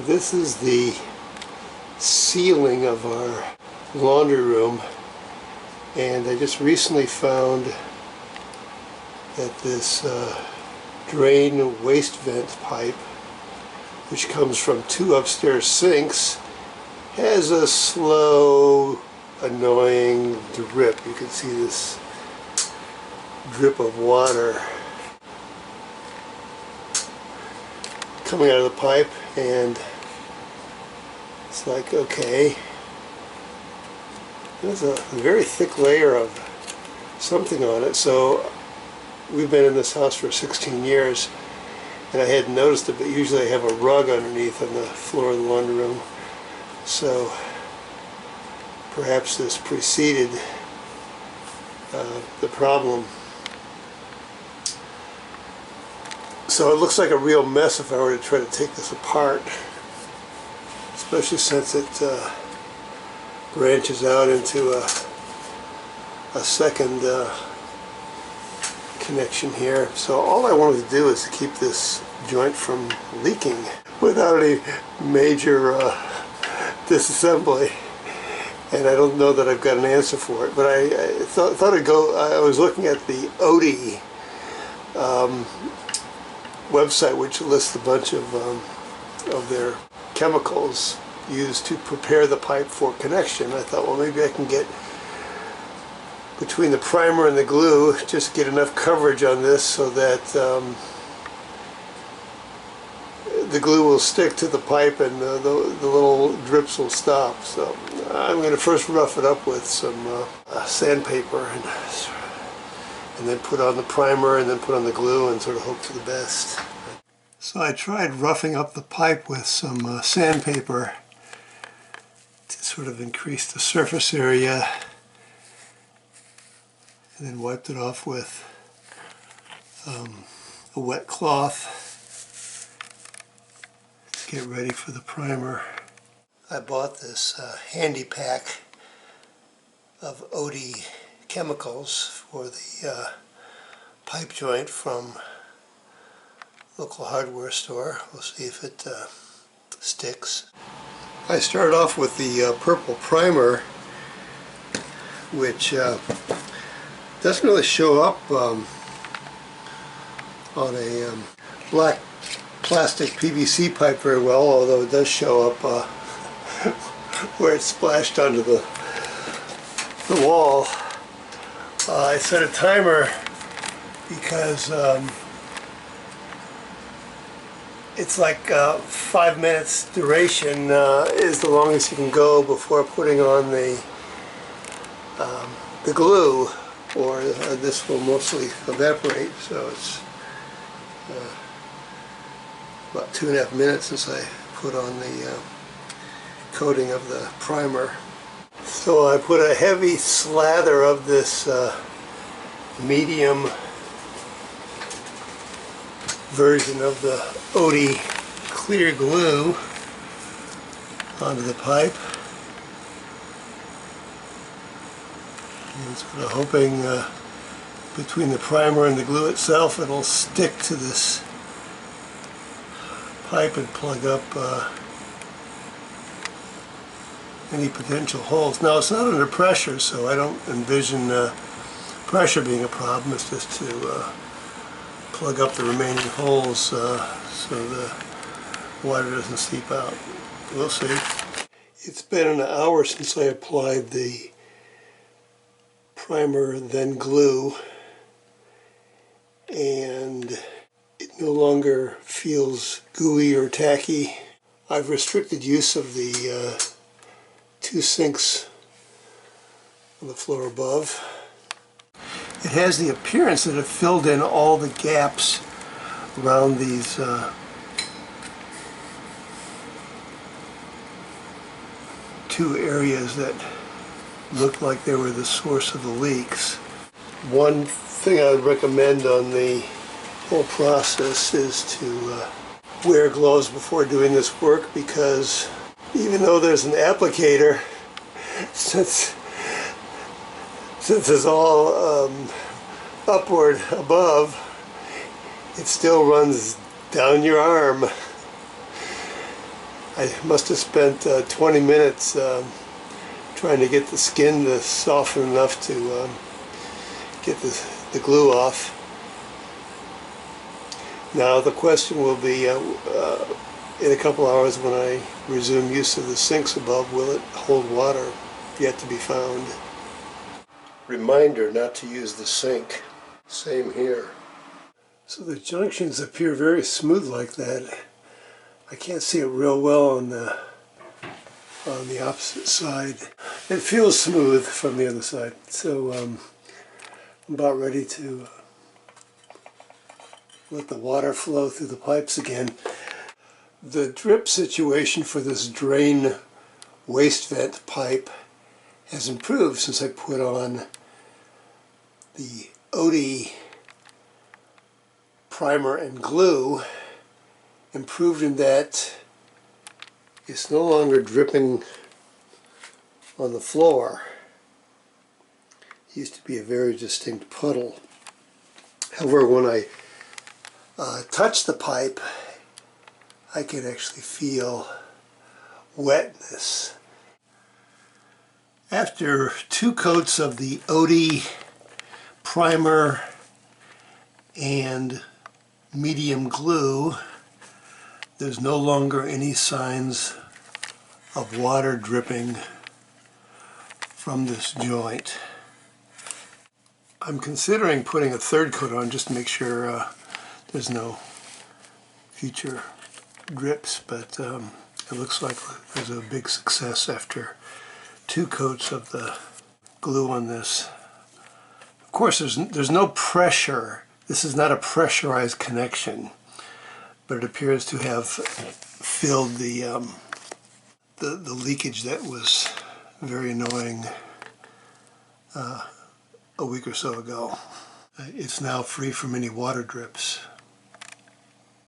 This is the ceiling of our laundry room, and I just recently found that this drain waste vent pipe, which comes from 2 upstairs sinks, has a slow, annoying drip. You can see this drip of water coming out of the pipe, and it's like, okay, there's a very thick layer of something on it. So we've been in this house for 16 years, and I hadn't noticed it, but usually I have a rug underneath on the floor of the laundry room, so perhaps this preceded the problem. So it looks like a real mess if I were to try to take this apart, especially since it branches out into a second connection here. So all I wanted to do is to keep this joint from leaking without any major disassembly, and I don't know that I've got an answer for it. But I thought I'd go. I was looking at the Oatey website, which lists a bunch of their chemicals used to prepare the pipe for connection. I thought, well, maybe I can get between the primer and the glue, just get enough coverage on this so that the glue will stick to the pipe and the little drips will stop. So I'm going to first rough it up with some sandpaper and then put on the primer and then put on the glue and sort of hope for the best. So I tried roughing up the pipe with some sandpaper to sort of increase the surface area, and then wiped it off with a wet cloth to get ready for the primer. I bought this handy pack of Oatey chemicals for the pipe joint from local hardware store. We'll see if it sticks. I started off with the purple primer, which doesn't really show up on a black plastic PVC pipe very well, although it does show up where it's splashed onto the wall. I set a timer because it's like 5 minutes duration is the longest you can go before putting on the glue, or this will mostly evaporate. So it's about 2.5 minutes since I put on the coating of the primer. So I put a heavy slather of this medium version of the Oatey clear glue onto the pipe, and sort of hoping between the primer and the glue itself it'll stick to this pipe and plug up any potential holes. Now it's not under pressure, so I don't envision pressure being a problem. It's just to plug up the remaining holes so the water doesn't seep out. We'll see. It's been an hour since I applied the primer then glue, and it no longer feels gooey or tacky. I've restricted use of the 2 sinks on the floor above. It has the appearance that it filled in all the gaps around these two areas that looked like they were the source of the leaks. One thing I would recommend on the whole process is to wear gloves before doing this work, because even though there's an applicator, since it's all upward above, it still runs down your arm. I must have spent 20 minutes trying to get the skin to soften enough to get the glue off. Now the question will be, in a couple hours when I resume use of the sinks above, will it hold water? Yet to be found. Reminder not to use the sink. Same here. So the junctions appear very smooth like that. I can't see it real well on the opposite side. It feels smooth from the other side. So I'm about ready to let the water flow through the pipes again. The drip situation for this drain waste vent pipe has improved since I put on the Oatey primer and glue. Improved in that it's no longer dripping on the floor. It used to be a very distinct puddle. However, when I touch the pipe, I can actually feel wetness. After 2 coats of the Oatey primer and medium glue, there's no longer any signs of water dripping from this joint. I'm considering putting a 3rd coat on just to make sure there's no future drips, but it looks like there's a big success after 2 coats of the glue on this. Of course, there's no pressure. This is not a pressurized connection, but it appears to have filled the leakage that was very annoying a week or so ago. It's now free from any water drips.